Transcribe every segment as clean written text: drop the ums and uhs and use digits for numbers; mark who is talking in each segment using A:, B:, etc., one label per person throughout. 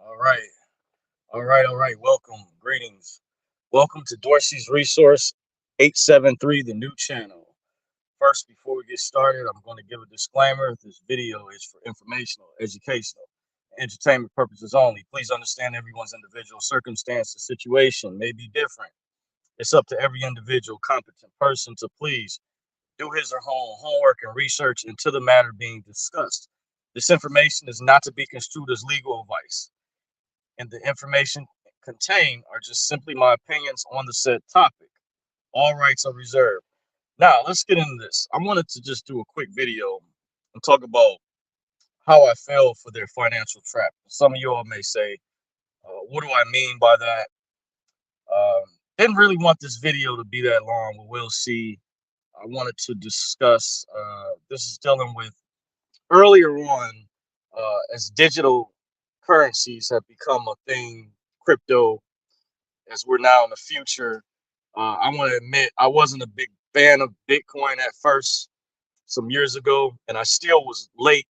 A: All right. All right. Welcome. Greetings. Welcome to Dorsey's Resource 873, the new channel. First, before we get started, I'm going to give a disclaimer. This video is for informational, educational, and entertainment purposes only. Please understand everyone's individual circumstance and situation may be different. It's up to every individual competent person to please do his or her own homework and research into the matter being discussed. This information is not to be construed as legal advice, and the information contained are just simply my opinions on the said topic. All rights are reserved. Now, let's get into this. I wanted to just do a quick video and talk about how I fell for their financial trap. Some of you all may say, what do I mean by that? Um, didn't really want this video to be that long, but we'll see. I wanted to discuss this is dealing with earlier on as digital currencies have become a thing, crypto as we're now in the future. I want to admit I wasn't a big fan of Bitcoin at first some years ago, and I still was late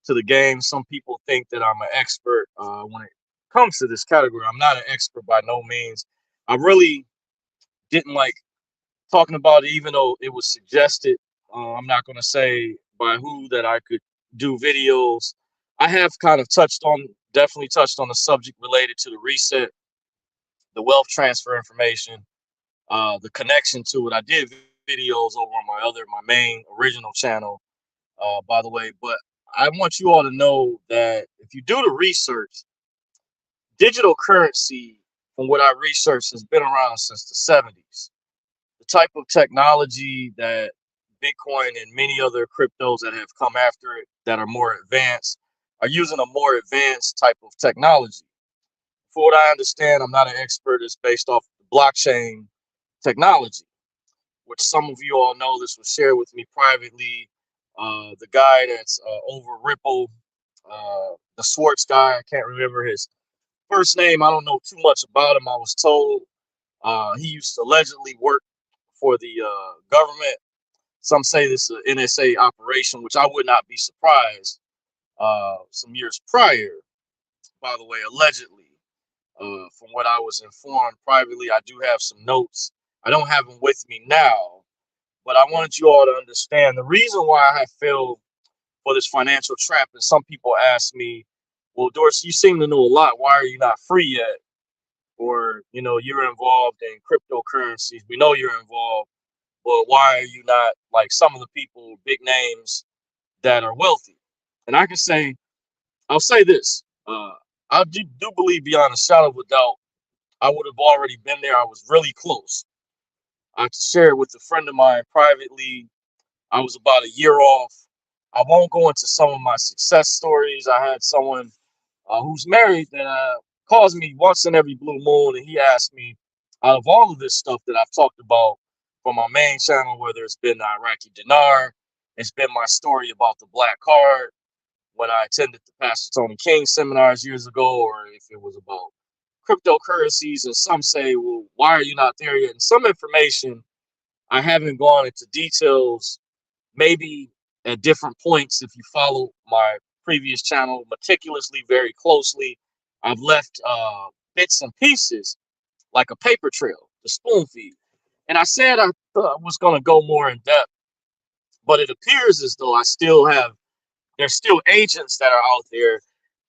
A: to the game. Some people think that I'm an expert when it comes to this category. I'm not an expert by no means. I really didn't like talking about it, even though it was suggested. I'm not going to say by who that I could do videos. I have kind of definitely touched on the subject related to the reset, the wealth transfer information, the connection to it. I did videos over on my main original channel, by the way. But I want you all to know that if you do the research, digital currency, from what I researched, has been around since the 70s. The type of technology that Bitcoin and many other cryptos that have come after it that are more advanced are using a more advanced type of technology. For what I understand, I'm not an expert. It's based off the blockchain technology, which some of you all know. This was shared with me privately. The guy that's over Ripple, the Swartz guy, I can't remember his first name. I don't know too much about him. I was told he used to allegedly work for the government. Some say this is an NSA operation, which I would not be surprised. Some years prior, by the way, allegedly, from what I was informed privately, I do have some notes. I don't have them with me now, but I wanted you all to understand the reason why I fell for this financial trap. And some people ask me, well, Dorsey, you seem to know a lot. Why are you not free yet? Or, you're involved in cryptocurrencies. We know you're involved, but why are you not like some of the people, big names that are wealthy? And I'll say this. I do believe beyond a shadow of a doubt, I would have already been there. I was really close. I shared with a friend of mine privately. I was about a year off. I won't go into some of my success stories. I had someone who's married that calls me once in every blue moon, and he asked me, out of all of this stuff that I've talked about from my main channel, whether it's been the Iraqi dinar, it's been my story about the black card when I attended the Pastor Tony King seminars years ago, or if it was about cryptocurrencies. And some say, well, why are you not there yet? And some information I haven't gone into details, maybe at different points. If you follow my previous channel meticulously, very closely, I've left bits and pieces like a paper trail, the spoon feed. And I said I thought I was going to go more in depth, but it appears as though there's still agents that are out there.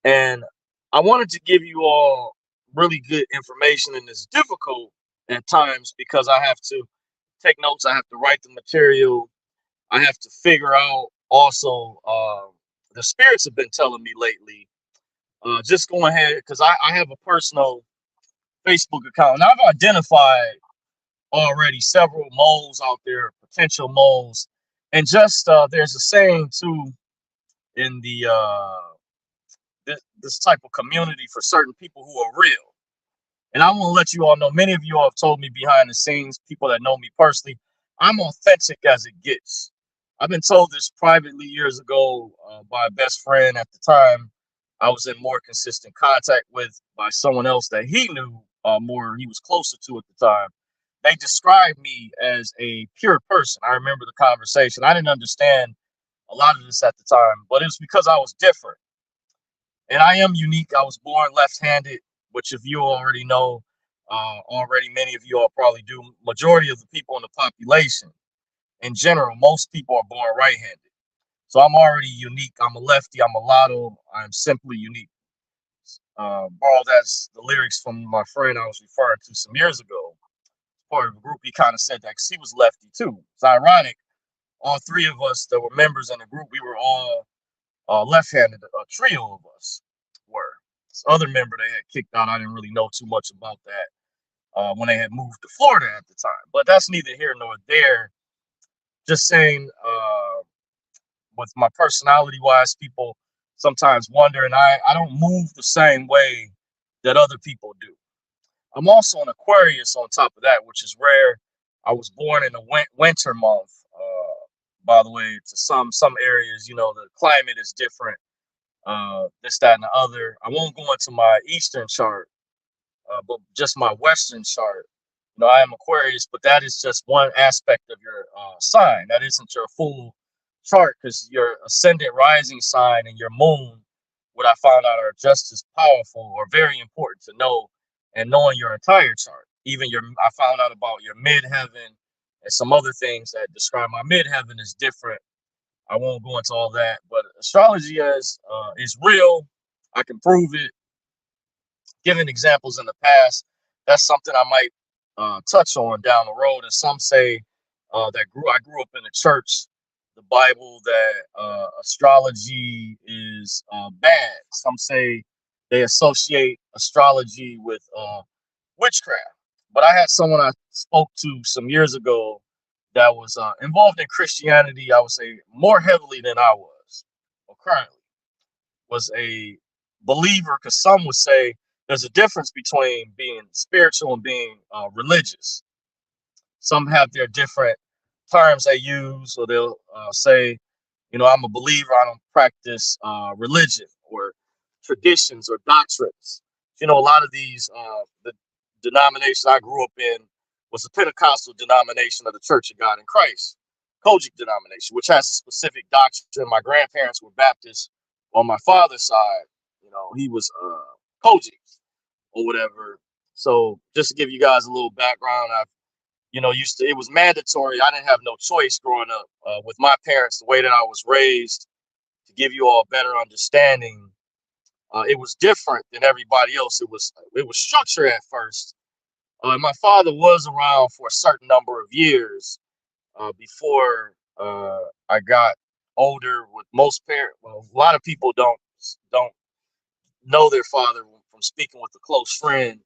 A: And I wanted to give you all really good information, and it's difficult at times because I have to take notes, I have to write the material, I have to figure out also the spirits have been telling me lately. Just go ahead because I have a personal Facebook account, and I've identified already several moles out there, potential moles. And just there's a saying too in the this type of community for certain people who are real. And I want to let you all know, many of you all have told me behind the scenes, people that know me personally, I'm authentic as it gets. I've been told this privately years ago by a best friend at the time I was in more consistent contact with, by someone else that he knew more, he was closer to at the time. They described me as a pure person. I remember the conversation. I didn't understand a lot of this at the time, but it was because I was different. And I am unique. I was born left-handed, which if you already know, already many of you all probably do. Majority of the people in the population, in general, most people are born right-handed. So I'm already unique. I'm a lefty. I'm a lotto. I'm simply unique. Borrowed that's the lyrics from my friend I was referring to some years ago. Part of the group, he kind of said that because he was lefty too. It's ironic. All three of us that were members in the group, we were all left-handed. A trio of us were. This other member they had kicked out, I didn't really know too much about that when they had moved to Florida at the time. But that's neither here nor there. Just saying, with my personality-wise, people sometimes wonder, and I don't move the same way that other people do. I'm also an Aquarius on top of that, which is rare. I was born in the winter month. By the way, to some areas, the climate is different. This, that, and the other. I won't go into my Eastern chart, but just my Western chart. I am Aquarius, but that is just one aspect of your sign. That isn't your full chart because your ascendant rising sign and your moon, what I found out are just as powerful or very important to know, and knowing your entire chart. Even I found out about your midheaven and some other things that describe my midheaven is different. I won't go into all that, but astrology is real. I can prove it. Given examples in the past, that's something I might touch on down the road. And some say I grew up in the church, the Bible, that astrology is bad. Some say they associate astrology with witchcraft. But I had someone I spoke to some years ago that was involved in Christianity, I would say more heavily than I was, or currently was a believer, because some would say there's a difference between being spiritual and being religious. Some have their different terms they use, or they'll say, I'm a believer, I don't practice religion or traditions or doctrines. A lot of these, the denomination I grew up in was a Pentecostal denomination of the Church of God in Christ, Kojic denomination, which has a specific doctrine. My grandparents were Baptists on my father's side. He was Kojic or whatever. So just to give you guys a little background, it was mandatory. I didn't have no choice growing up with my parents, the way that I was raised. To give you all a better understanding, it was different than everybody else. It was structured at first. My father was around for a certain number of years before I got older. With most parents, well, a lot of people don't know their father from speaking with a close friend.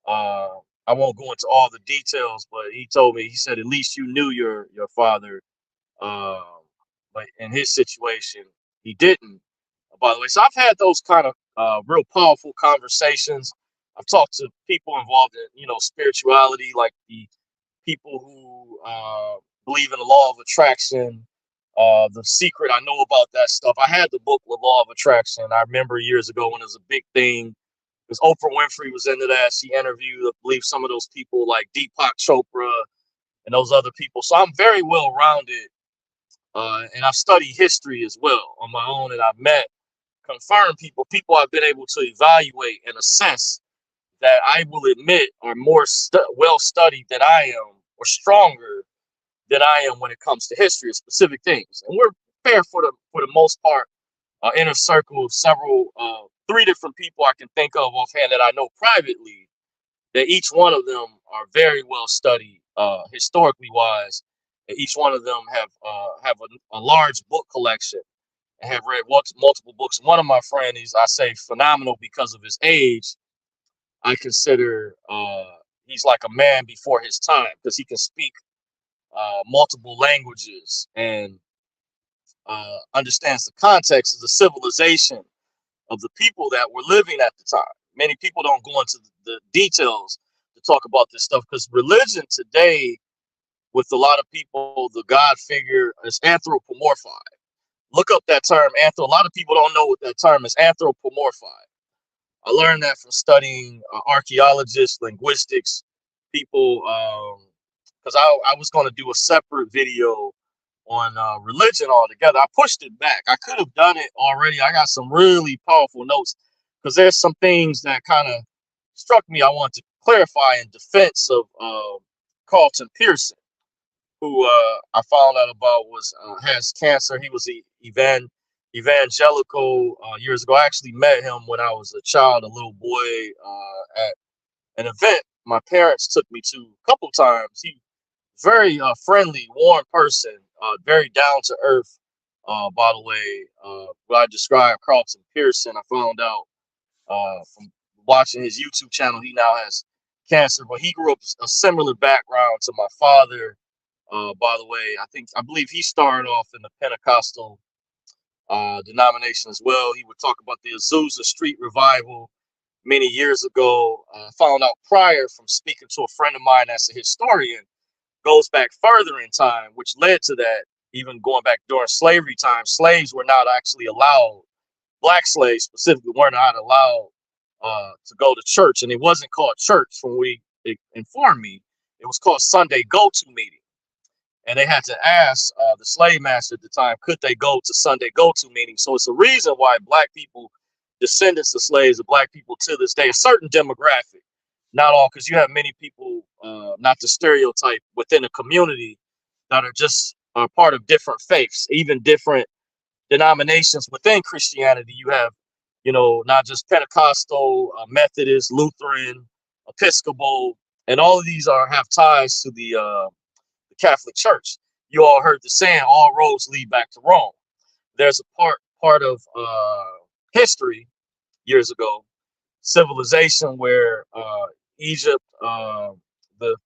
A: Uh, I won't go into all the details, but he told me, he said, at least you knew your father. Um, but in his situation, he didn't. By the way, so I've had those kind of real powerful conversations. I've talked to people involved in spirituality, like the people who believe in the law of attraction. The Secret, I know about that stuff. I had the book, The Law of Attraction. I remember years ago when it was a big thing, because Oprah Winfrey was into that. She interviewed, I believe, some of those people like Deepak Chopra and those other people. So I'm very well rounded, and I've studied history as well on my own, and I've met confirmed people I've been able to evaluate and assess that I will admit are more well studied than I am, or stronger than I am when it comes to history of specific things. And we're fair for the most part. Inner circle of several, three different people I can think of offhand that I know privately, that each one of them are very well studied historically wise. And each one of them have a large book collection and have read multiple books. One of my friends is, I say, phenomenal because of his age. I consider he's like a man before his time, because he can speak multiple languages and understands the context of the civilization of the people that were living at the time. Many people don't go into the details to talk about this stuff, because religion today, with a lot of people, the God figure is anthropomorphized. Look up that term, A lot of people don't know what that term is, anthropomorphized. I learned that from studying archaeologists, linguistics, people, because I was going to do a separate video on religion altogether. I pushed it back. I could have done it already. I got some really powerful notes. because there's some things that kind of struck me. I want to clarify in defense of Carlton Pearson, who I found out about was has cancer. He was evangelical years ago. I actually met him when I was a child, a little boy, at an event my parents took me to a couple times. He very friendly, warm person, very down to earth. By the way, what I described Carlton Pearson, I found out from watching his YouTube channel, he now has cancer, but he grew up a similar background to my father. By the way, I believe he started off in the Pentecostal denomination as well. He would talk about the Azusa Street revival many years ago. Found out prior from speaking to a friend of mine that's a historian, goes back further in time, which led to that. Even going back during slavery time, slaves were not actually allowed, black slaves specifically were not allowed to go to church, and it wasn't called church from it informed me. It was called Sunday go-to meeting, and they had to ask the slave master at the time, could they go to Sunday go-to meeting? So it's a reason why black people, descendants of slaves, of black people to this day, a certain demographic, not all, because you have many people, not the stereotype, within a community that are just part of different faiths, even different denominations within Christianity. You have, not just Pentecostal, Methodist, Lutheran, Episcopal, and all of these have ties to the Catholic Church. You all heard the saying, all roads lead back to Rome. There's a part of history years ago, civilization, where Egypt,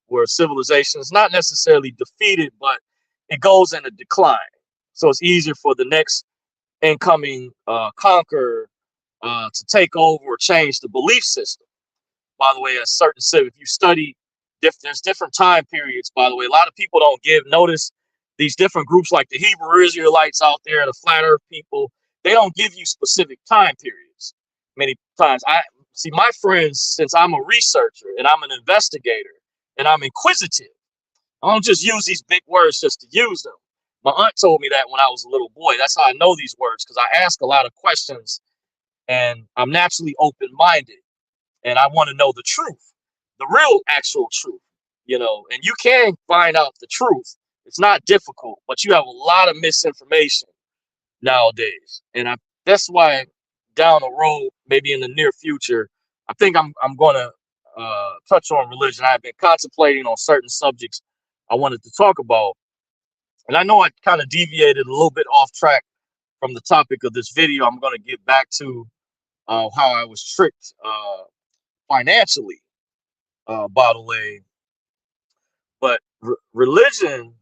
A: where civilization is not necessarily defeated, but it goes in a decline. So it's easier for the next incoming conqueror to take over or change the belief system. By the way, a certain civ, if you study, there's different time periods. By the way, a lot of people don't notice these different groups like the Hebrew Israelites out there, the flat earth people. They don't give you specific time periods. Many times I see my friends, since I'm a researcher and I'm an investigator and I'm inquisitive, I don't just use these big words just to use them. My aunt told me that when I was a little boy. That's how I know these words, because I ask a lot of questions and I'm naturally open-minded and I want to know the truth, the real actual truth, and you can find out the truth. It's not difficult, but you have a lot of misinformation nowadays. And that's why down the road, maybe in the near future, I think I'm going to touch on religion. I've been contemplating on certain subjects I wanted to talk about. And I know I kind of deviated a little bit off track from the topic of this video. I'm going to get back to how I was tricked financially, by the way. But religion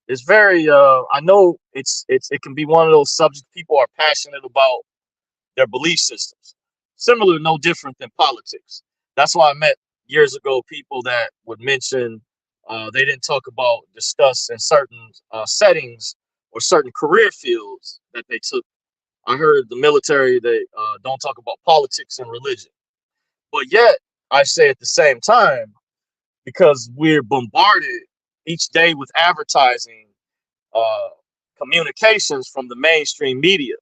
A: is very, I know it can be one of those subjects people are passionate about their belief systems. Similar, no different than politics. That's why I met years ago people that would mention they didn't discuss in certain settings or certain career fields that they took. I heard the military, they don't talk about politics and religion. But yet, I say at the same time, because we're bombarded each day with advertising, communications from the mainstream media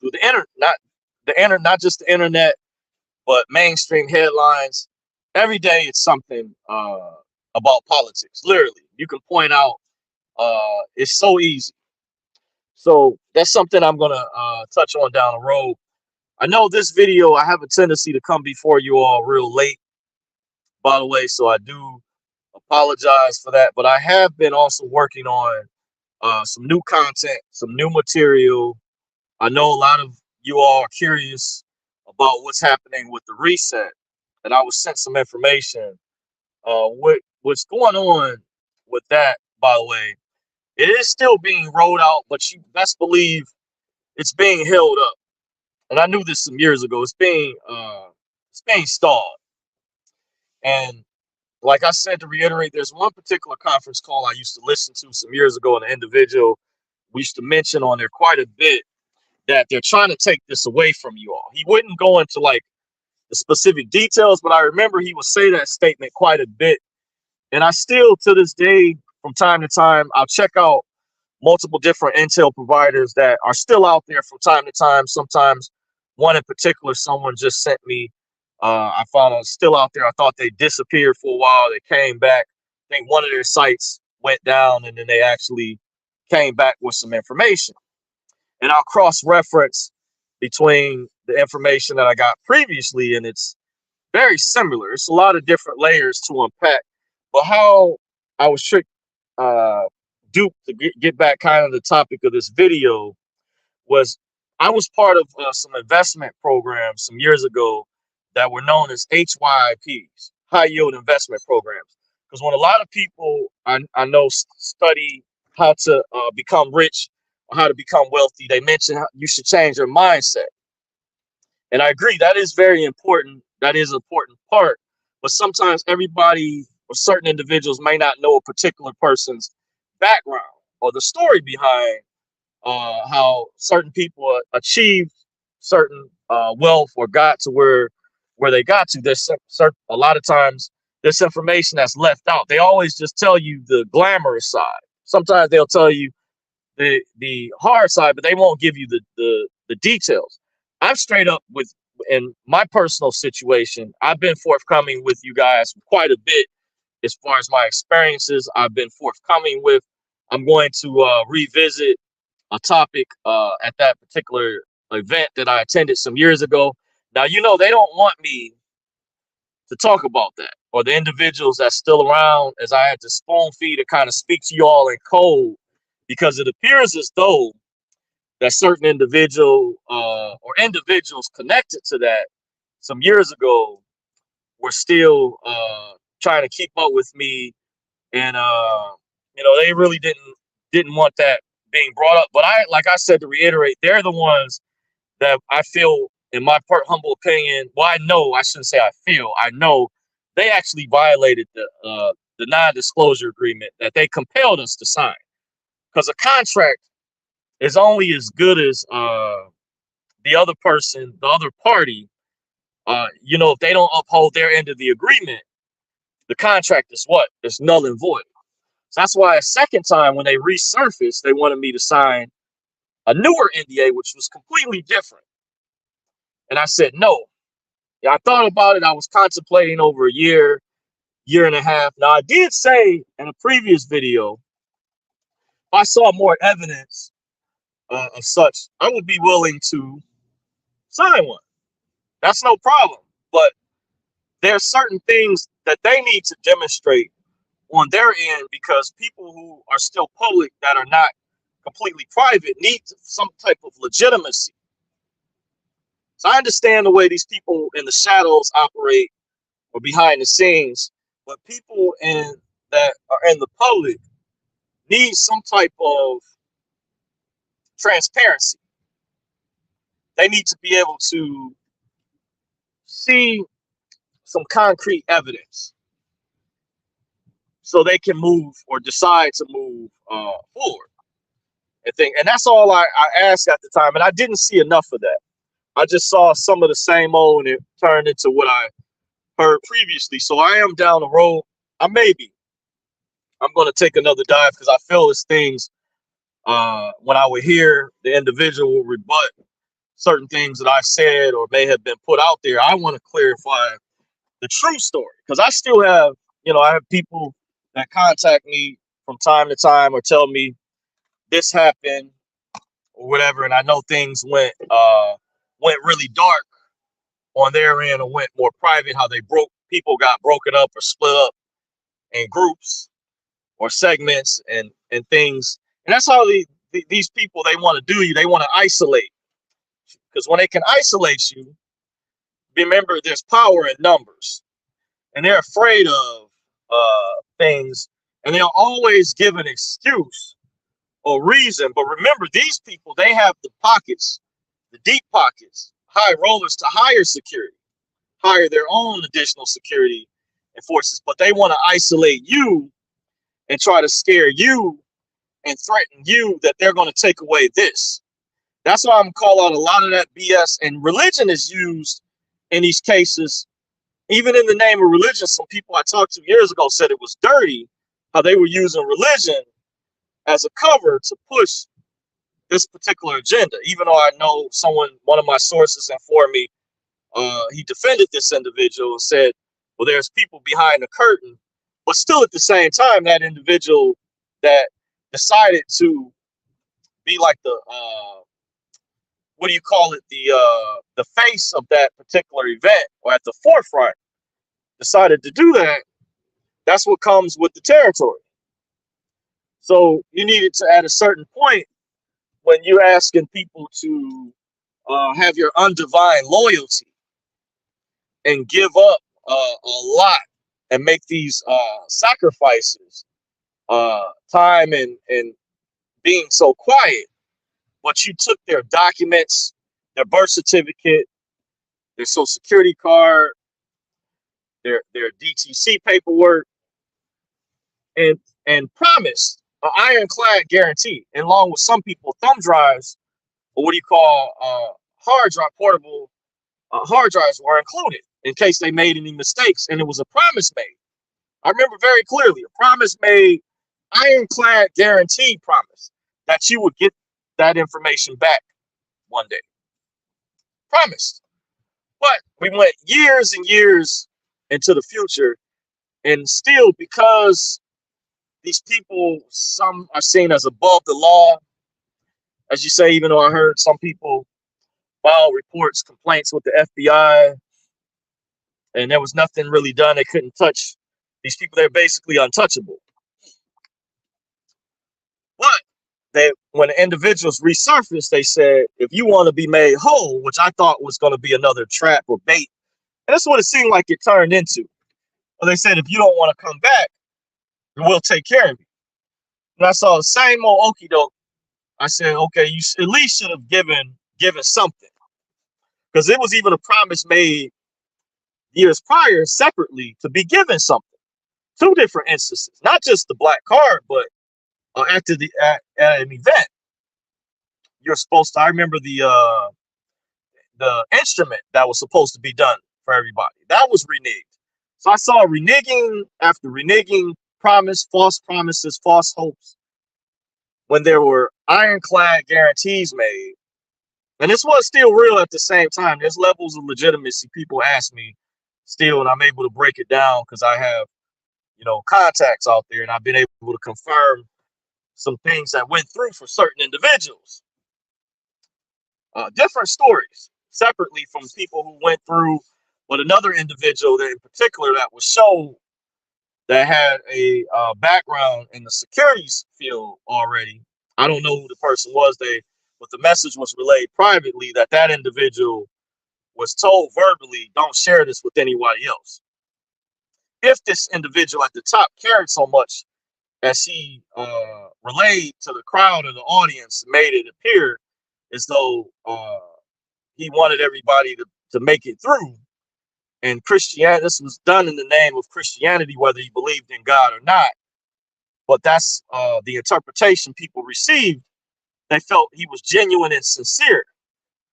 A: through the internet, not just the internet, but mainstream headlines. Every day it's something about politics. Literally, you can point out. It's so easy. So that's something I'm gonna touch on down the road. I know this video, I have a tendency to come before you all real late, by the way, so I do apologize for that. But I have been also working on some new content, some new material. I know a lot of you all are curious about what's happening with the reset, and I was sent some information. What's going on with that, by the way, it is still being rolled out, but you best believe it's being held up. And I knew this some years ago. It's being stalled. And like I said, to reiterate, there's one particular conference call I used to listen to some years ago, and an individual we used to mention on there quite a bit that they're trying to take this away from you all. He wouldn't go into like the specific details, but I remember he would say that statement quite a bit. And I still, to this day, from time to time, I'll check out multiple different intel providers that are still out there from time to time. Sometimes One in particular, someone just sent me. I found out still out there. I thought they disappeared for a while. They came back. I think one of their sites went down, and then they actually came back with some information. And I'll cross-reference between the information that I got previously, and it's very similar. It's a lot of different layers to unpack. But how I was tricked, duped to get back kind of the topic of this video was I was part of some investment programs some years ago that were known as HYIPs, high yield investment programs. Because when a lot of people I know study how to become rich or how to become wealthy, they mention how you should change your mindset. And I agree, that is very important. That is an important part. But sometimes everybody or certain individuals may not know a particular person's background or the story behind how certain people achieved certain wealth or got to where they got to. There's certain, a lot of times this information that's left out. They always just tell you the glamorous side. Sometimes they'll tell you the hard side, but they won't give you the details. I'm straight up with in my personal situation. I've been forthcoming with you guys quite a bit as far as my experiences. I've been forthcoming with. I'm going to revisit a topic at that particular event that I attended some years ago. Now, you know, they don't want me to talk about that, or the individuals that's still around, as I had to spoon feed to kind of speak to you all in code, because it appears as though that certain individual or individuals connected to that some years ago were still trying to keep up with me, and you know, they really didn't want that being brought up. But like I said, to reiterate, they're the ones that I feel, in my humble opinion, well, I shouldn't say I feel, I know they actually violated the non-disclosure agreement that they compelled us to sign. Because a contract is only as good as the other person, the other party. You know, if they don't uphold their end of the agreement, the contract is what? It's null and void. So that's why a second time when they resurfaced, they wanted me to sign a newer NDA, which was completely different. And I said no. Yeah, I thought about it. I was contemplating over a year and a half. Now, I did say in a previous video, if I saw more evidence of such, I would be willing to sign one. That's no problem. But there are certain things that they need to demonstrate on their end, because people who are still public that are not completely private need some type of legitimacy. So I understand the way these people in the shadows operate or behind the scenes, but people that are in the public need some type of transparency. They need to be able to see some concrete evidence so they can move or decide to move forward and think. And that's all I asked at the time. And I didn't see enough of that. I just saw some of the same old, and it turned into what I heard previously. So I am down the road. I'm going to take another dive, because I feel as things, when I would hear the individual rebut certain things that I said or may have been put out there, I want to clarify the true story. Because I still have, I have people that contact me from time to time or tell me this happened or whatever, and I know things went really dark on their end or went more private, how people got broken up or split up in groups or segments and things. And that's how these people, they want to do you. They want to isolate, because when they can isolate you, remember, there's power in numbers, and they're afraid of things, and they'll always give an excuse or reason. But remember, these people, they have the pockets, the deep pockets, high rollers to hire security, hire their own additional security and forces, but they want to isolate you and try to scare you and threaten you that they're going to take away this. That's why I'm calling out a lot of that BS. And religion is used in these cases, even in the name of religion. Some people I talked to years ago said it was dirty how they were using religion as a cover to push this particular agenda, even though I know one of my sources informed me he defended this individual and said, well, there's people behind the curtain, but still at the same time, that individual that decided to be like the what do you call it, the face of that particular event or at the forefront, decided to do that. That's what comes with the territory. So you needed to, at a certain point, when you're asking people to have your undivine loyalty and give up a lot and make these sacrifices, time and being so quiet, but you took their documents, their birth certificate, their social security card, their DTC paperwork, and promised an ironclad guarantee, and along with some people, thumb drives, or what do you call hard drive, portable hard drives were included in case they made any mistakes, and it was a promise made. I remember very clearly a promise made, ironclad guarantee promise that you would get that information back one day. Promised. But we went years and years into the future, and still, because these people, some are seen as above the law, as you say, even though I heard some people file reports, complaints with the FBI, and there was nothing really done. They couldn't touch these people. They're basically untouchable. But when the individuals resurfaced, they said, if you want to be made whole, which I thought was going to be another trap or bait, and that's what it seemed like it turned into. Well, they said, if you don't want to come back, we'll take care of you. And I saw the same old okie doke. I said, okay, you at least should have given something, because it was even a promise made years prior separately to be given something. Two different instances, not just the black card, but at an event, you're supposed to. I remember the instrument that was supposed to be done for everybody that was reneged. So I saw reneging after reneging, false promises, false hopes, when there were ironclad guarantees made. And this was still real at the same time. There's levels of legitimacy. People ask me still, and I'm able to break it down because I have, contacts out there, and I've been able to confirm some things that went through for certain individuals. Different stories separately from people who went through, but another individual that in particular that was shown that had a background in the securities field already. I don't know who the person was, but the message was relayed privately that individual was told verbally, don't share this with anybody else. If this individual at the top cared so much as he relayed to the crowd or the audience, made it appear as though he wanted everybody to make it through. And Christianity, this was done in the name of Christianity, whether he believed in God or not. But that's the interpretation people received. They felt he was genuine and sincere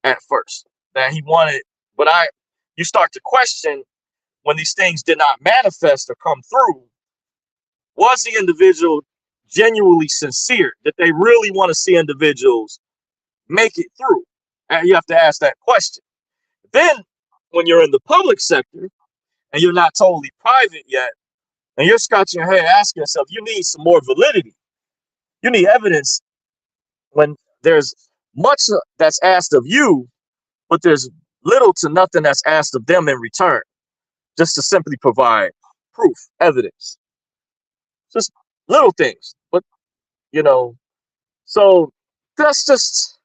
A: at first, that he wanted, but you start to question when these things did not manifest or come through. Was the individual genuinely sincere? Did they really want to see individuals make it through? And you have to ask that question. Then when you're in the public sector and you're not totally private yet, and you're scratching your head asking yourself, you need some more validity. You need evidence when there's much that's asked of you, but there's little to nothing that's asked of them in return, just to simply provide proof, evidence. Just little things, but so that's just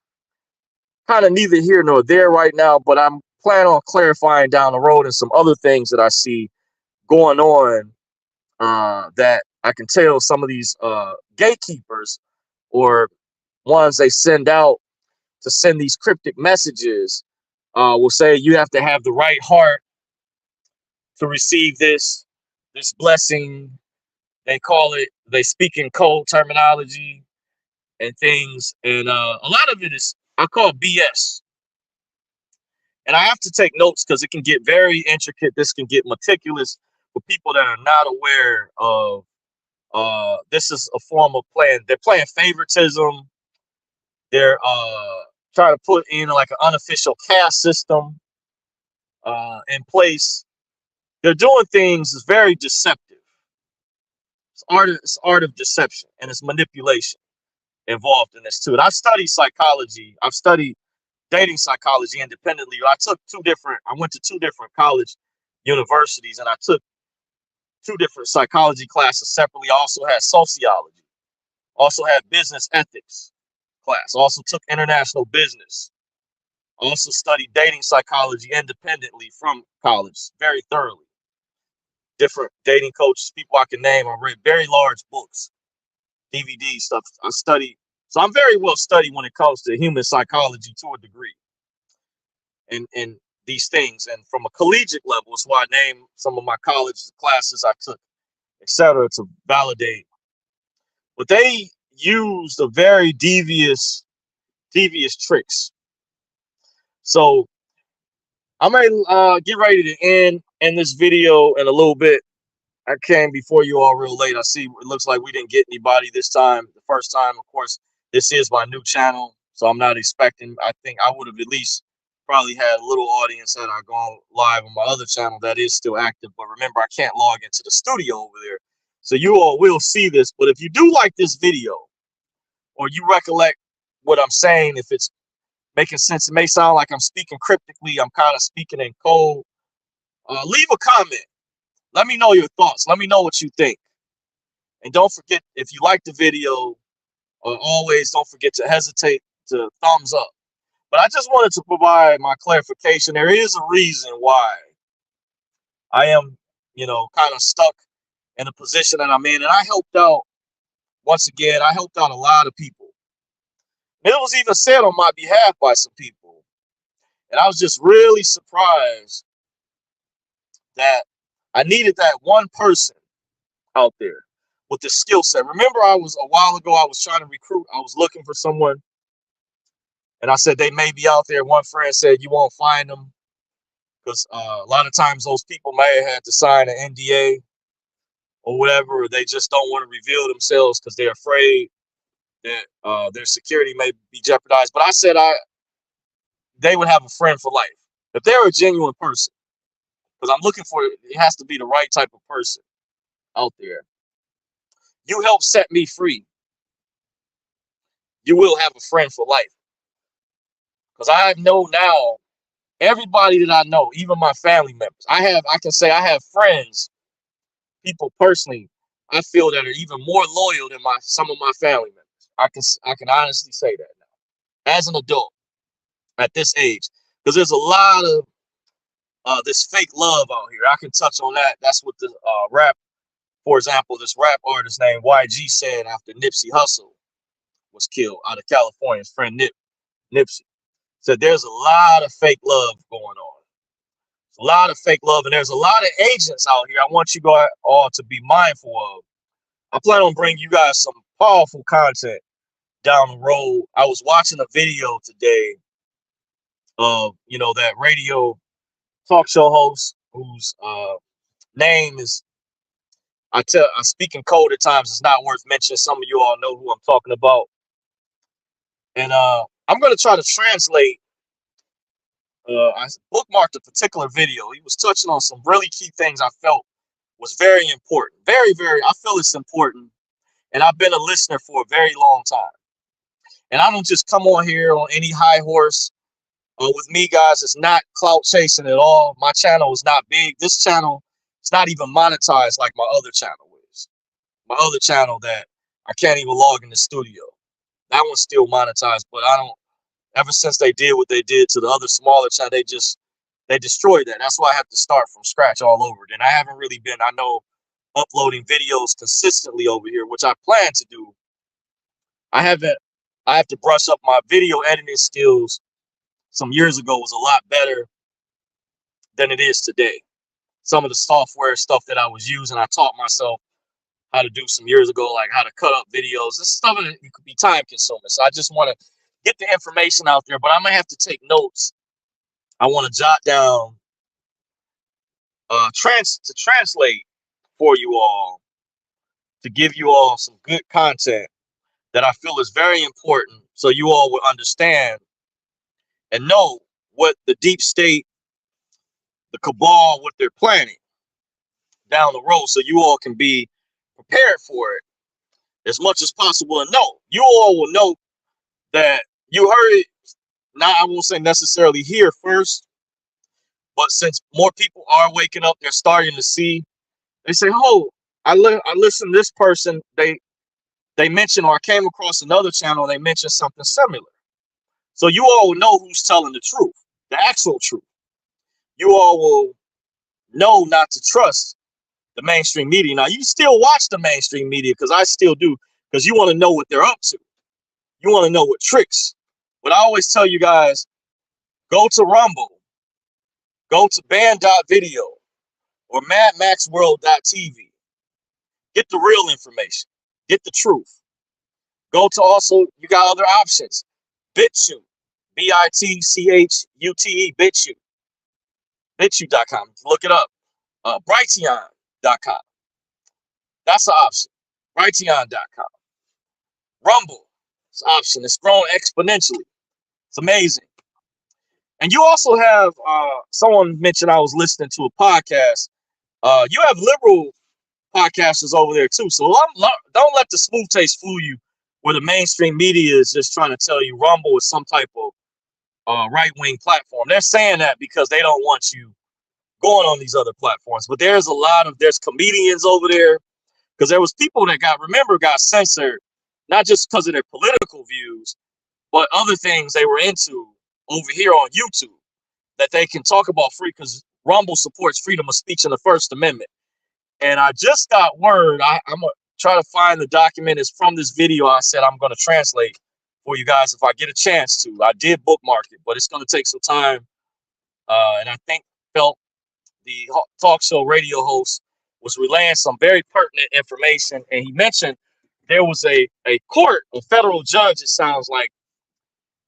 A: kind of neither here nor there right now, but I'm planning on clarifying down the road and some other things that I see going on that I can tell some of these gatekeepers or ones they send out to send these cryptic messages will say you have to have the right heart to receive this blessing. They speak in code terminology and things, and a lot of it is I call BS. And I have to take notes because it can get very intricate. This can get meticulous for people that are not aware of this is a form of playing. They're playing favoritism. They're trying to put in like an unofficial caste system in place. They're doing things that's very deceptive. It's art of deception, and it's manipulation involved in this too. And I've studied psychology. I've studied dating psychology independently. I went to two different college universities, and I took two different psychology classes separately. I also had sociology, also had business ethics class, also took international business, also studied dating psychology independently from college very thoroughly. Different dating coaches, people I can name. I read very large books, DVD stuff. I studied, so I'm very well studied when it comes to human psychology to a degree, and these things. And from a collegiate level, it's why I named some of my college classes I took, etc., to validate. But they used a very devious tricks. So I may get ready to end this video in a little bit. I came before you all real late. I see it looks like we didn't get anybody this time. The first time, of course, this is my new channel, so I'm not expecting. I think I would have at least probably had a little audience had I gone live on my other channel that is still active. But remember, I can't log into the studio over there, so you all will see this. But if you do like this video, or you recollect what I'm saying, if it's making sense, it may sound like I'm speaking cryptically. I'm kind of speaking in code. Leave a comment. Let me know your thoughts. Let me know what you think. And don't forget, if you like the video, always don't forget to hesitate to thumbs up. But I just wanted to provide my clarification. There is a reason why I am, kind of stuck in the position that I'm in. And I helped out, once again, I helped out a lot of people. And it was even said on my behalf by some people. And I was just really surprised that I needed that one person out there with the skill set. Remember, a while ago, I was trying to recruit. I was looking for someone, and I said they may be out there. One friend said you won't find them because a lot of times those people may have had to sign an NDA or whatever, or they just don't want to reveal themselves because they're afraid that their security may be jeopardized. But I said they would have a friend for life if they're a genuine person, because I'm looking for it has to be the right type of person out there. You help set me free. You will have a friend for life. Because I know now everybody that I know, even my family members. I can say I have friends, people personally, I feel that are even more loyal than some of my family members. I can honestly say that now, as an adult, at this age, because there's a lot of this fake love out here. I can touch on that. That's what the rap, for example, this rap artist named YG said after Nipsey Hussle was killed out of California. His friend Nipsey said there's a lot of fake love going on. A lot of fake love, and there's a lot of agents out here. I want you all to be mindful of. I plan on bringing you guys some powerful content down the road. I was watching a video today of that radio talk show host whose name is I speak in code at times. It's not worth mentioning. Some of you all know who I'm talking about, and I'm going to try to translate. I bookmarked a particular video. He was touching on some really key things I felt was very important. Very, very, I feel it's important. And I've been a listener for a very long time. And I don't just come on here on any high horse. With me, guys, it's not clout chasing at all. My channel is not big. This channel is not even monetized like my other channel is. My other channel that I can't even log in the studio. That one's still monetized, but I don't. Ever since they did what they did to the other smaller channel, they destroyed that. That's why I have to start from scratch all over again. I haven't really been, I know, uploading videos consistently over here, which I plan to do. I have to brush up my video editing skills. Some years ago was a lot better than it is today. Some of the software stuff that I was using, I taught myself how to do some years ago, like how to cut up videos. This stuff it could be time consuming. So I just want to get the information out there, but I might have to take notes. I want to jot down to translate for you all, to give you all some good content that I feel is very important so you all will understand and know what the deep state, the cabal, what they're planning down the road, so you all can be prepared for it as much as possible and know. You all will know that you heard it. Now, I won't say necessarily here first, but since more people are waking up, they're starting to see. They say, "Oh, I listened to this person. They mentioned, or I came across another channel. And they mentioned something similar." So you all will know who's telling the truth, the actual truth. You all will know not to trust the mainstream media. Now, you still watch the mainstream media, because I still do, because you want to know what they're up to. You want to know what tricks. But I always tell you guys, go to Rumble, go to band.video or madmaxworld.tv. Get the real information. Get the truth. Go to also, you got other options. BitChute, BITCHUTE, BitChute, BitChute.com. Look it up. Brighteon.com. That's an option. Brighteon.com. Rumble, it's an option. It's grown exponentially. It's amazing. And you also have, someone mentioned, I was listening to a podcast. You have liberal podcasters over there too. So don't let the smooth taste fool you, where the mainstream media is just trying to tell you Rumble is some type of right-wing platform. They're saying that because they don't want you going on these other platforms. But there's comedians over there, because there was people that got censored, not just because of their political views, but other things they were into over here on YouTube that they can talk about free, because Rumble supports freedom of speech in the First Amendment. And I just got word, I'm going to try to find the document. It's from this video I said I'm going to translate for you guys if I get a chance to. I did bookmark it, but it's going to take some time. And I felt the talk show radio host was relaying some very pertinent information. And he mentioned there was a court, a federal judge, it sounds like.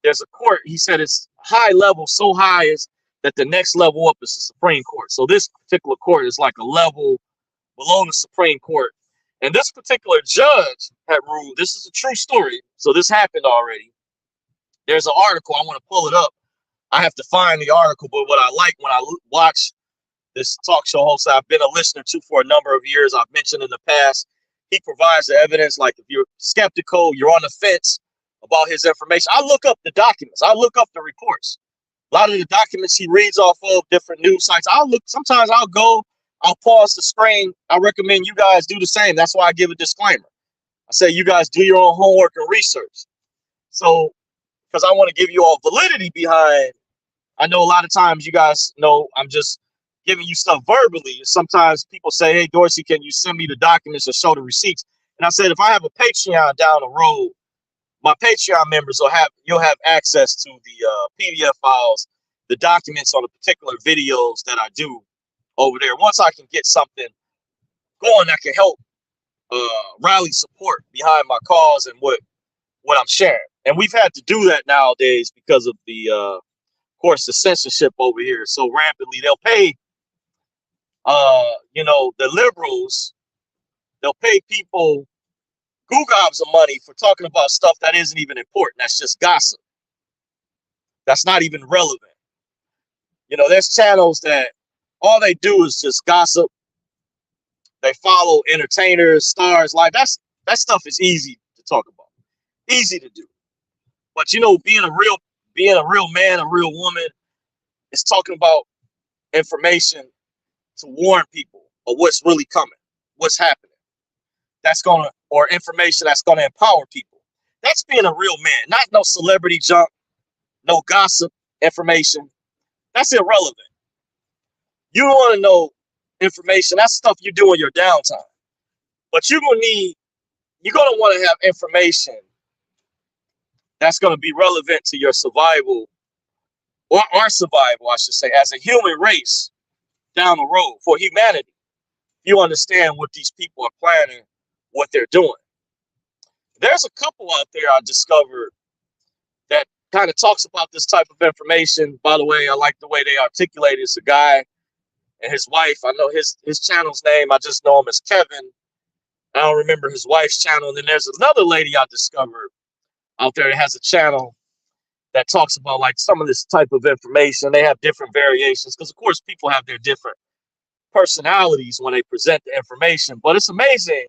A: There's a court. He said it's high level, so high is that the next level up is the Supreme Court. So this particular court is like a level below the Supreme Court. And this particular judge had ruled, this is a true story, so this happened already. There's an article, I want to pull it up. I have to find the article, but what I like when I watch this talk show host I've been a listener to for a number of years, I've mentioned in the past, he provides the evidence. Like if you're skeptical, you're on the fence about his information, I look up the documents, I look up the reports. A lot of the documents he reads off of different news sites, sometimes I'll pause the screen. I recommend you guys do the same. That's why I give a disclaimer. I say you guys do your own homework and research. So, because I want to give you all validity behind, I know a lot of times you guys know I'm just giving you stuff verbally. Sometimes people say, "Hey, Dorsey, can you send me the documents or show the receipts?" And I said, if I have a Patreon down the road, my Patreon members you'll have access to the PDF files, the documents on the particular videos that I do over there. Once I can get something going that can help rally support behind my cause and what I'm sharing. And we've had to do that nowadays because of the of course the censorship over here so rampantly. They'll pay the liberals, they'll pay people goo gobs of money for talking about stuff that isn't even important. That's just gossip. That's not even relevant. There's channels that all they do is just gossip. They follow entertainers, stars, like that stuff is easy to talk about, easy to do. But being a real man, a real woman, is talking about information to warn people of what's really coming, what's happening. Or information that's gonna empower people. That's being a real man, not no celebrity junk, no gossip information. That's irrelevant. You want to know information, that's stuff you do in your downtime. But you're gonna want to have information that's gonna be relevant to your survival, or our survival, I should say, as a human race down the road for humanity. You understand what these people are planning, what they're doing. There's a couple out there I discovered that kind of talks about this type of information. By the way, I like the way they articulate it. It's a guy and his wife. I know his channel's name. I just know him as Kevin. I don't remember his wife's channel. And then there's another lady I discovered. out there that has a channel that talks about like some of this type of information. They have different variations because, of course, people have their different personalities when they present the information. But it's amazing.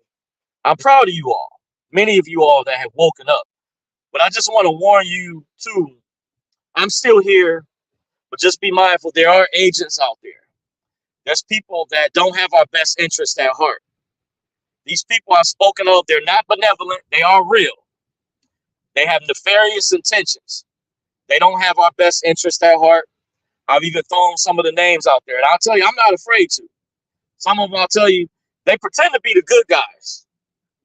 A: I'm proud of you all, many of you all that have woken up. But I just want to warn you too. I'm still here, but just be mindful. There are agents out there. There's people that don't have our best interest at heart. These people I've spoken of, they're not benevolent. They are real. They have nefarious intentions. They don't have our best interest at heart. I've even thrown some of the names out there. And I'll tell you, I'm not afraid to. Some of them, I'll tell you, they pretend to be the good guys.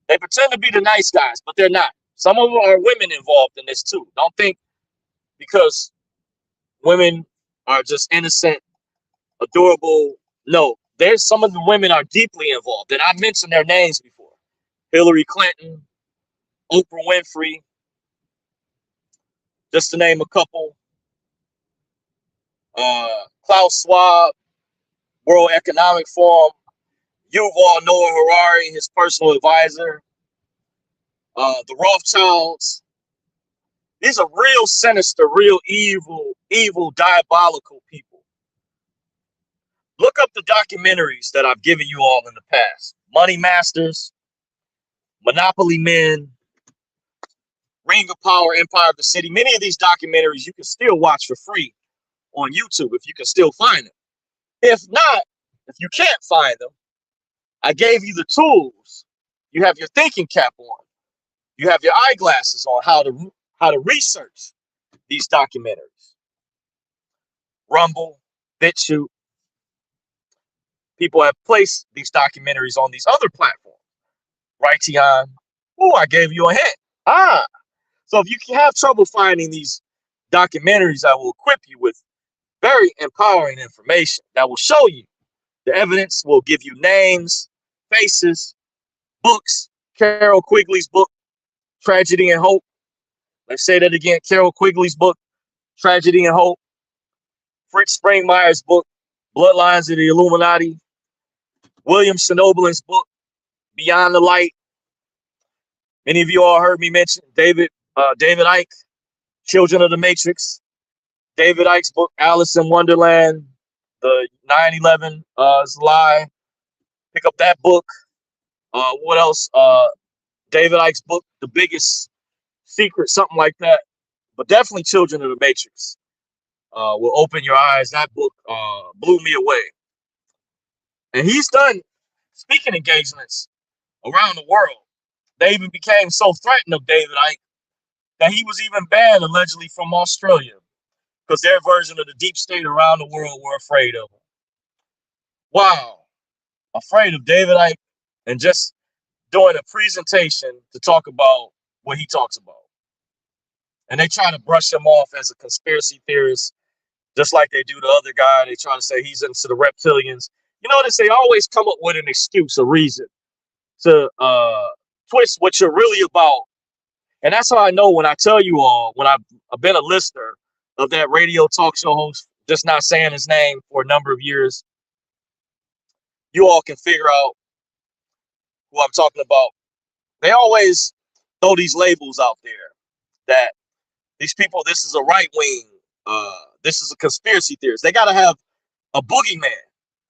A: They pretend to be the nice guys, but they're not. Some of them are women involved in this too. Don't think because women are just innocent, adorable. No, there's some of the women are deeply involved. And I mentioned their names before. Hillary Clinton, Oprah Winfrey, just to name a couple. Klaus Schwab, World Economic Forum, Yuval Noah Harari, his personal advisor, the Rothschilds. These are real sinister, real evil, diabolical people. Look up the documentaries that I've given you all in the past. Money Masters, Monopoly Men, Ring of Power, Empire of the City. Many of these documentaries you can still watch for free on YouTube if you can still find them. If not, if you can't find them, I gave you the tools. You have your thinking cap on. You have your eyeglasses on how to research these documentaries. Rumble, BitChute. People have placed these documentaries on these other platforms. Raytheon. Oh, I gave you a hint. So if you have trouble finding these documentaries, I will equip you with very empowering information that will show you. The evidence will give you names, faces, books. Carol Quigley's book, Tragedy and Hope. Let's say that again. Carol Quigley's book, Tragedy and Hope. Fritz Springmeier's book, Bloodlines of the Illuminati. William Chnoblin's book, Beyond the Light. Many of you all heard me mention David Icke, Children of the Matrix. David Icke's book, Alice in Wonderland, the 9/11 lie. Pick up that book. What else? David Icke's book, The Biggest Secret, something like that. But definitely Children of the Matrix will open your eyes. That book blew me away. And he's done speaking engagements around the world. They even became so threatened of David Icke that he was even banned allegedly from Australia because their version of the deep state around the world were afraid of him. Wow. Afraid of David Icke and just doing a presentation to talk about what he talks about. And they try to brush him off as a conspiracy theorist, just like they do the other guy. They try to say he's into the reptilians. You notice they always come up with an excuse, a reason to twist what you're really about. And that's how I know when I tell you all, when I've been a listener of that radio talk show host, just not saying his name for a number of years, you all can figure out who I'm talking about. They always throw these labels out there that these people, this is a right wing, this is a conspiracy theorist. They got to have a boogeyman.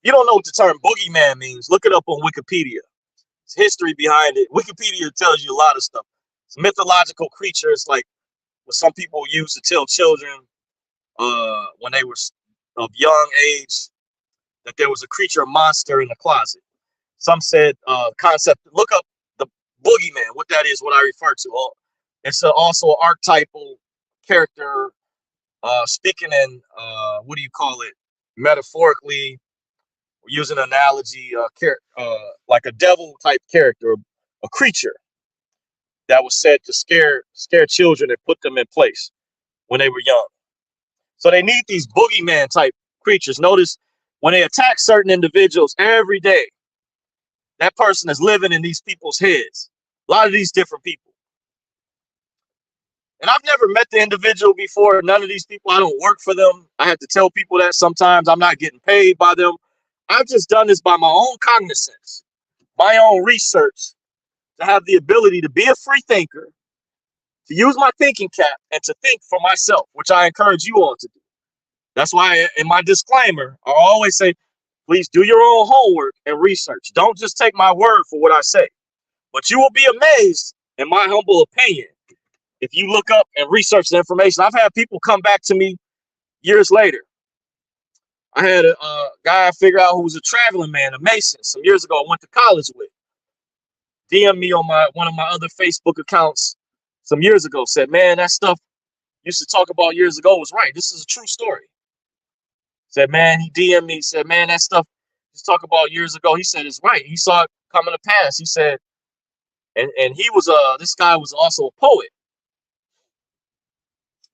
A: You don't know what the term boogeyman means. Look it up on Wikipedia. It's history behind it. Wikipedia tells you a lot of stuff. It's a mythological creature. It's like what some people use to tell children when they were of young age that there was a creature, a monster in the closet. Some said concept. Look up the boogeyman, what that is, what I refer to. It's also an archetypal character, speaking in, what do you call it, metaphorically, using an analogy, like a devil type character, a creature that was said to scare children and put them in place when they were young. So they need these boogeyman type creatures. Notice when they attack certain individuals every day, that person is living in these people's heads. A lot of these different people. And I've never met the individual before. None of these people, I don't work for them. I have to tell people that sometimes I'm not getting paid by them. I've just done this by my own cognizance, my own research, to have the ability to be a free thinker, to use my thinking cap and to think for myself, which I encourage you all to do. That's why in my disclaimer, I always say, please do your own homework and research. Don't just take my word for what I say. But you will be amazed, in my humble opinion, if you look up and research the information. I've had people come back to me years later. I had a guy I figured out who was a traveling man, a Mason, some years ago. I went to college with. DM me on one of my other Facebook accounts some years ago. Said, man, that stuff you used to talk about years ago was right. This is a true story. Said, man, he DM'd me. Said, man, that stuff you talk about years ago. He said it's right. He saw it coming to pass. He said, and he was this guy was also a poet.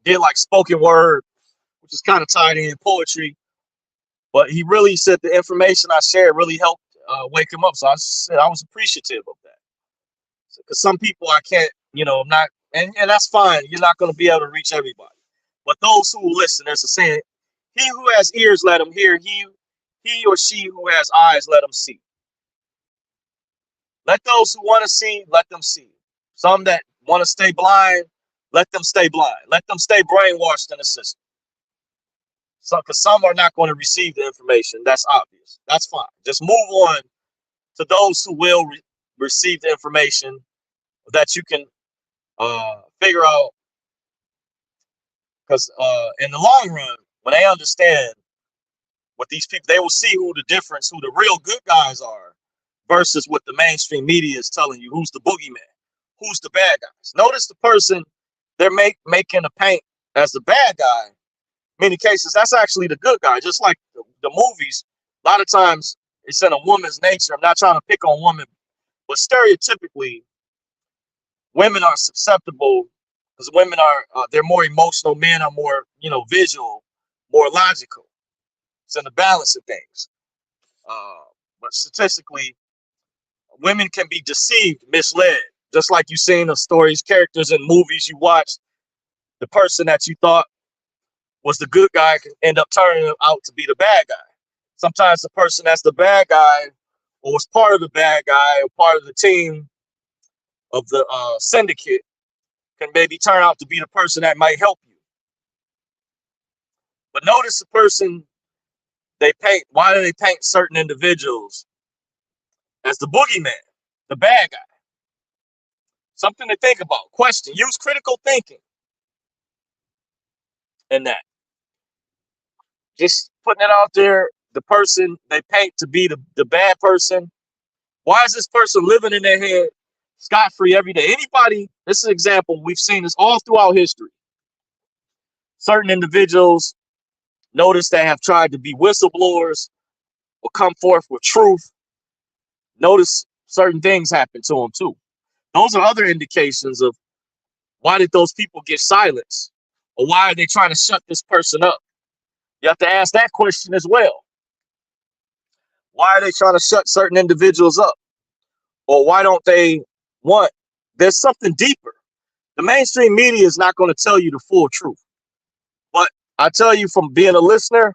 A: Did like spoken word, which is kind of tied in poetry. But he really said the information I shared really helped wake him up. So I said I was appreciative of that. Because some people I can't, I'm not, and that's fine. You're not going to be able to reach everybody. But those who will listen, there's a saying, he who has ears, let him hear. He or she who has eyes, let them see. Let those who want to see, let them see. Some that want to stay blind, let them stay blind. Let them stay brainwashed in the system. So, because some are not going to receive the information. That's obvious. That's fine. Just move on to those who will receive the information that you can figure out. Because in the long run, when they understand what these people, they will see who the real good guys are versus what the mainstream media is telling you. Who's the boogeyman? Who's the bad guys? Notice the person they're making a paint as the bad guy. Many cases, that's actually the good guy. Just like the movies, a lot of times it's in a woman's nature. I'm not trying to pick on women, but stereotypically, women are susceptible because women are they're more emotional. Men are more visual, more logical. It's in the balance of things. But statistically, women can be deceived, misled. Just like you've seen the stories, characters in movies you watched, the person that you thought was the good guy can end up turning out to be the bad guy. Sometimes the person that's the bad guy or was part of the bad guy or part of the team of the syndicate can maybe turn out to be the person that might help you. But notice the person they paint. Why do they paint certain individuals as the boogeyman, the bad guy? Something to think about. Question. Use critical thinking in that. Just putting it out there, the person they paint to be the bad person. Why is this person living in their head scot-free every day? Anybody, this is an example. We've seen this all throughout history. Certain individuals, notice they have tried to be whistleblowers or come forth with truth. Notice certain things happen to them too. Those are other indications of why did those people get silenced? Or why are they trying to shut this person up? You have to ask that question as well. Why are they trying to shut certain individuals up? Or why don't they want? There's something deeper. The mainstream media is not going to tell you the full truth. But I tell you from being a listener,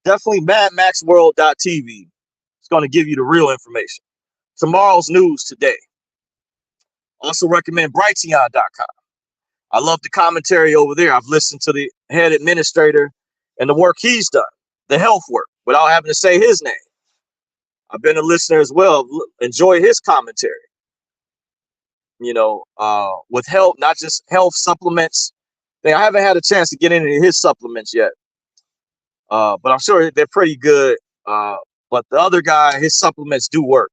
A: definitely MadMaxWorld.tv is going to give you the real information. Tomorrow's news today. Also recommend Brighteon.com. I love the commentary over there. I've listened to the head administrator and the work he's done, the health work, without having to say his name. I've been a listener as well. Enjoy his commentary. With health, not just health supplements. I haven't had a chance to get into his supplements yet. But I'm sure they're pretty good. But the other guy, his supplements do work.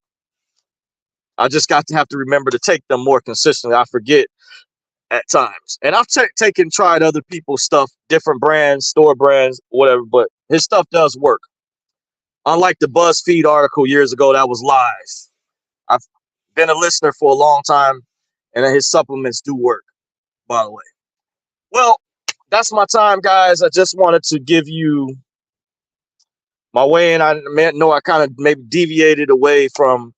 A: I just got to have to remember to take them more consistently. I forget at times. And I've tried other people's stuff, different brands, store brands, whatever, but his stuff does work. Unlike the BuzzFeed article years ago, that was lies. I've been a listener for a long time, and his supplements do work, by the way. Well, that's my time, guys. I just wanted to give you my way in. I know I kind of maybe deviated away from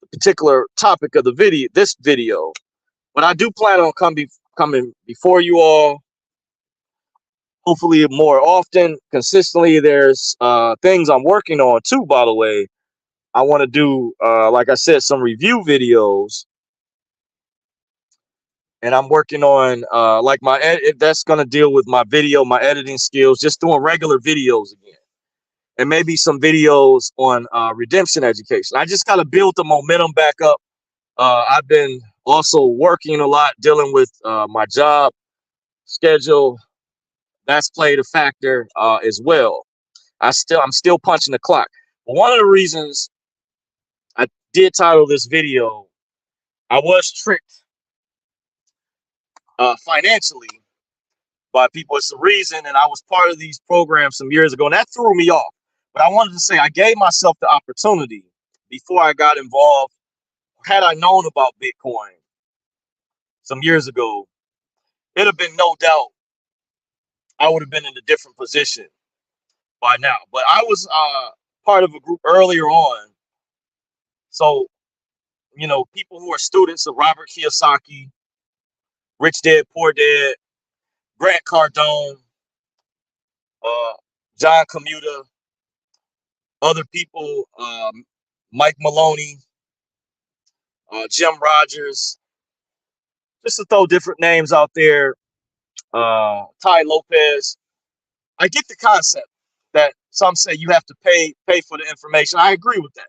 A: the particular topic of this video, but I do plan on coming before you all, hopefully more often, consistently. There's things I'm working on too, by the way. I want to do, like I said, some review videos and I'm working on like that's gonna deal with my video, my editing skills, just doing regular videos again, and maybe some videos on redemption education. I just gotta build the momentum back up. I've been also working a lot, dealing with my job schedule. That's played a factor as well. I'm still punching the clock. But one of the reasons I did title this video, I was tricked financially by people. It's the reason, and I was part of these programs some years ago, and that threw me off. But I wanted to say I gave myself the opportunity before I got involved. Had I known about Bitcoin some years ago, it'd have been no doubt I would have been in a different position by now. But I was part of a group earlier on. So, people who are students of Robert Kiyosaki, Rich Dad, Poor Dad, Grant Cardone, John Commuta, other people, Mike Maloney, Jim Rogers, just to throw different names out there, Ty Lopez. I get the concept that some say you have to pay for the information. I agree with that.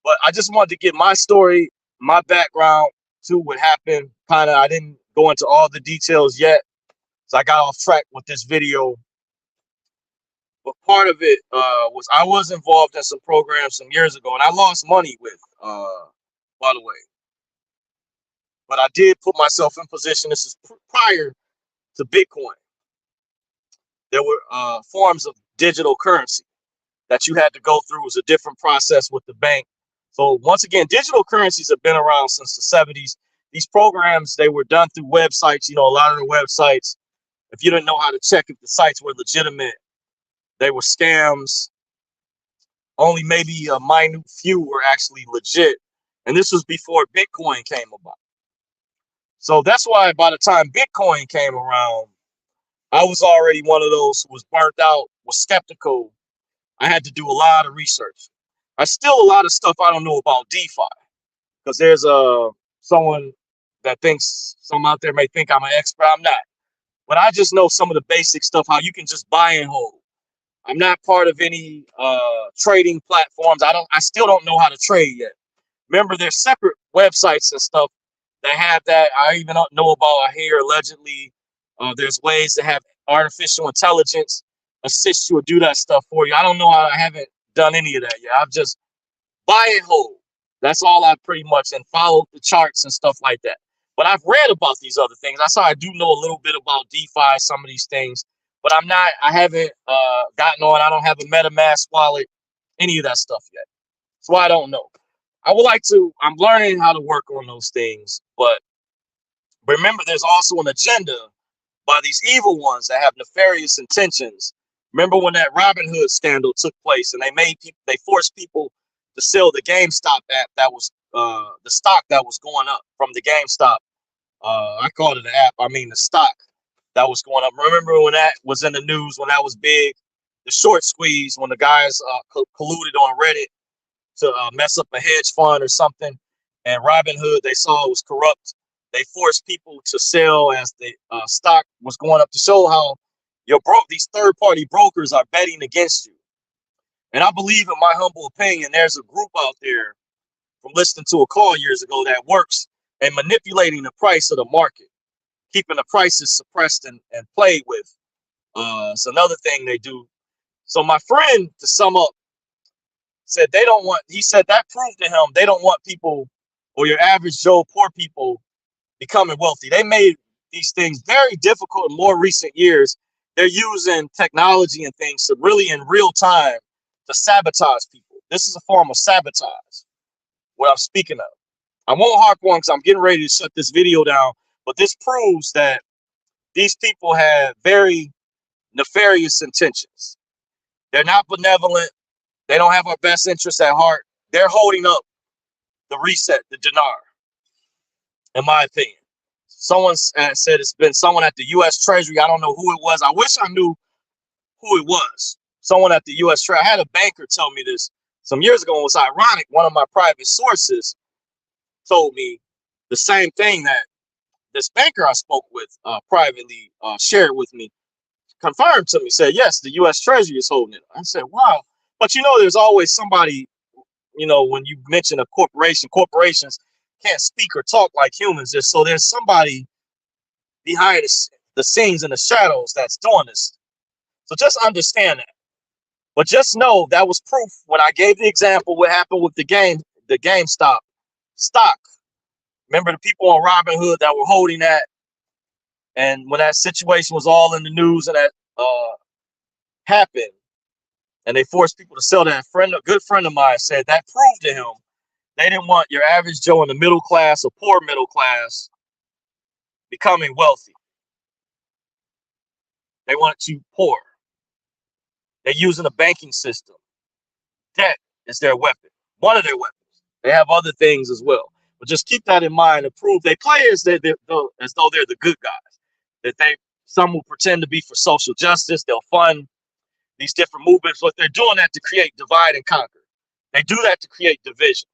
A: But I just wanted to get my story, my background to what happened. I didn't go into all the details yet, so I got off track with this video. But part of it was I was involved in some programs some years ago, and I lost money with, by the way. But I did put myself in position. This is prior to Bitcoin. There were forms of digital currency that you had to go through. It was a different process with the bank. So once again, digital currencies have been around since the 70s. These programs, they were done through websites. A lot of the websites, if you didn't know how to check if the sites were legitimate, they were scams. Only maybe a minute few were actually legit. And this was before Bitcoin came about. So that's why by the time Bitcoin came around, I was already one of those who was burnt out, was skeptical. I had to do a lot of research. I still a lot of stuff I don't know about DeFi, because there's someone that thinks, some out there may think I'm an expert. I'm not. But I just know some of the basic stuff, how you can just buy and hold. I'm not part of any trading platforms. I still don't know how to trade yet. Remember, there's separate websites and stuff that have that. I even don't know about. I hear allegedly there's ways to have artificial intelligence assist you or do that stuff for you. I don't know. I haven't done any of that yet. I've just buy and hold. That's all I pretty much, and follow the charts and stuff like that. But I've read about these other things. That's how I do know a little bit about DeFi, some of these things. But I haven't gotten on. I don't have a MetaMask wallet, any of that stuff yet. So I don't know. I'm learning how to work on those things. But remember, there's also an agenda by these evil ones that have nefarious intentions. Remember when that Robinhood scandal took place and they forced people to sell the GameStop app that was the stock that was going up from the GameStop. I called it an app. I mean the stock that was going up. Remember when that was in the news, when that was big, the short squeeze, when the guys colluded on Reddit to mess up a hedge fund or something, and Robinhood, they saw it was corrupt. They forced people to sell as the stock was going up, to show how these third-party brokers are betting against you. And I believe, in my humble opinion, there's a group out there from listening to a call years ago that works in manipulating the price of the market, keeping the prices suppressed and played with. It's another thing they do. So my friend, to sum up, said he said that proved to him they don't want people, or your average Joe, poor people, becoming wealthy. They made these things very difficult in more recent years. They're using technology and things to really, in real time, to sabotage people. This is a form of sabotage, what I'm speaking of. I won't harp on because I'm getting ready to shut this video down, but this proves that these people have very nefarious intentions. They're not benevolent. They don't have our best interests at heart. They're holding up the reset, the dinar, in my opinion. Someone said it's been someone at the U.S. Treasury. I don't know who it was. I wish I knew who it was. Someone at the U.S. Treasury. I had a banker tell me this some years ago. It was ironic. One of my private sources told me the same thing that this banker I spoke with privately shared with me, confirmed to me, said, yes, the U.S. Treasury is holding it. I said, wow. But, there's always somebody, when you mention a corporation, corporations can't speak or talk like humans. So there's somebody behind the scenes and the shadows that's doing this. So just understand that. But just know that was proof when I gave the example what happened with the GameStop stock. Remember the people on Robinhood that were holding that, and when that situation was all in the news and that happened, and they forced people to sell that. A good friend of mine said that proved to him they didn't want your average Joe in the middle class or poor middle class becoming wealthy. They wanted you poor. They're using the banking system. Debt is their weapon, one of their weapons. They have other things as well. But just keep that in mind to prove they play as though they're the good guys. Some will pretend to be for social justice. They'll fund these different movements, but they're doing that to create divide and conquer. They do that to create division.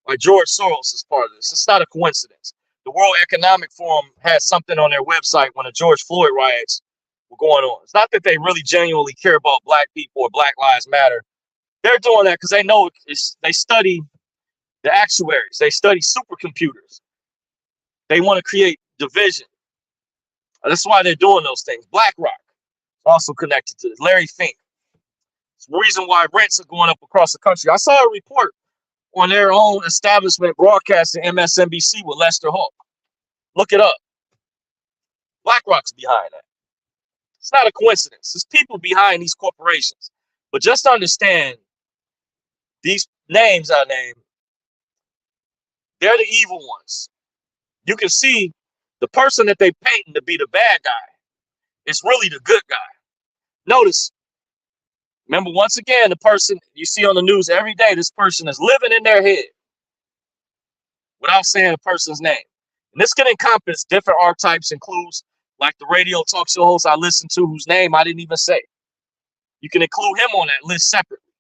A: Like George Soros is part of this. It's not a coincidence. The World Economic Forum had something on their website when the George Floyd riots were going on. It's not that they really genuinely care about black people or Black Lives Matter. They're doing that because they know they study the actuaries. They study supercomputers. They want to create division. That's why they're doing those things. BlackRock also connected to this. Larry Fink. It's the reason why rents are going up across the country. I saw a report on their own establishment broadcasting MSNBC with Lester Holt. Look it up. BlackRock's behind that. It's not a coincidence. There's people behind these corporations. But just understand, these names I named, they're the evil ones. You can see the person that they painting to be the bad guy is really the good guy. Notice, remember, once again, the person you see on the news every day, this person is living in their head without saying a person's name. And this can encompass different archetypes, includes like the radio talk show host I listened to whose name I didn't even say. You can include him on that list separately.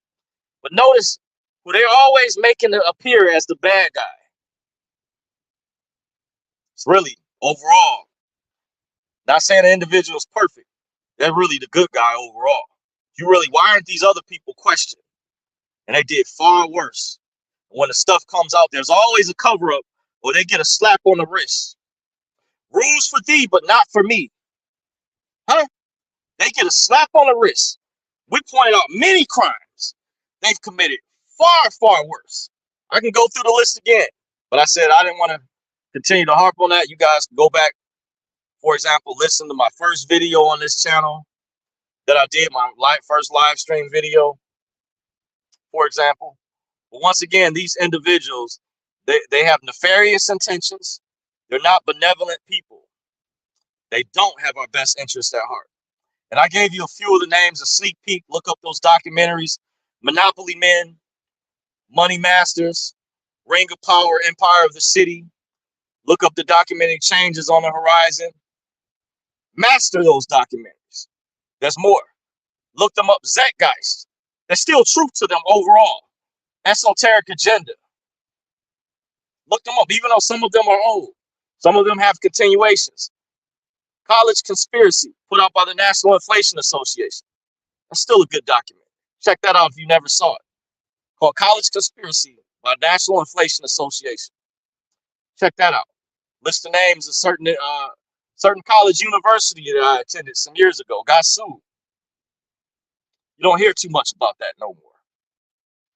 A: But notice who they're always making it appear as the bad guy. It's really, overall, not saying the individual is perfect. They're really the good guy overall. Why aren't these other people questioned? And they did far worse. When the stuff comes out, there's always a cover-up or they get a slap on the wrist. Rules for thee, but not for me. Huh? They get a slap on the wrist. We pointed out many crimes they've committed far, far worse. I can go through the list again, but I said I didn't want to continue to harp on that. You guys can go back, for example, listen to my first video on this channel that I did, my first live stream video, for example. But once again, these individuals, they have nefarious intentions. They're not benevolent people. They don't have our best interests at heart. And I gave you a few of the names, a sneak peek. Look up those documentaries: Monopoly Men, Money Masters, Ring of Power, Empire of the City. Look up the documenting changes on the horizon. Master those documentaries. There's more. Look them up. Zeitgeist. There's still truth to them overall. Esoteric Agenda. Look them up, even though some of them are old. Some of them have continuations. College Conspiracy, put out by the National Inflation Association. That's still a good document. Check that out if you never saw it. Called College Conspiracy by National Inflation Association. Check that out. List the names of certain college university that I attended some years ago. Got sued. You don't hear too much about that no more.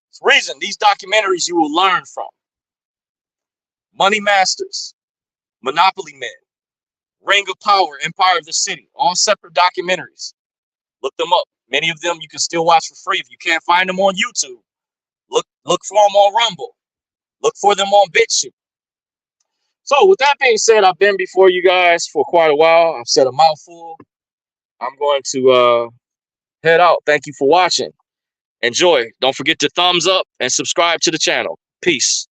A: It's the reason these documentaries you will learn from. Money Masters, Monopoly Men, Ring of Power, Empire of the City, all separate documentaries. Look them up. Many of them you can still watch for free. If you can't find them on YouTube, look for them on Rumble. Look for them on BitChute. So with that being said, I've been before you guys for quite a while. I've said a mouthful. I'm going to head out. Thank you for watching. Enjoy. Don't forget to thumbs up and subscribe to the channel. Peace.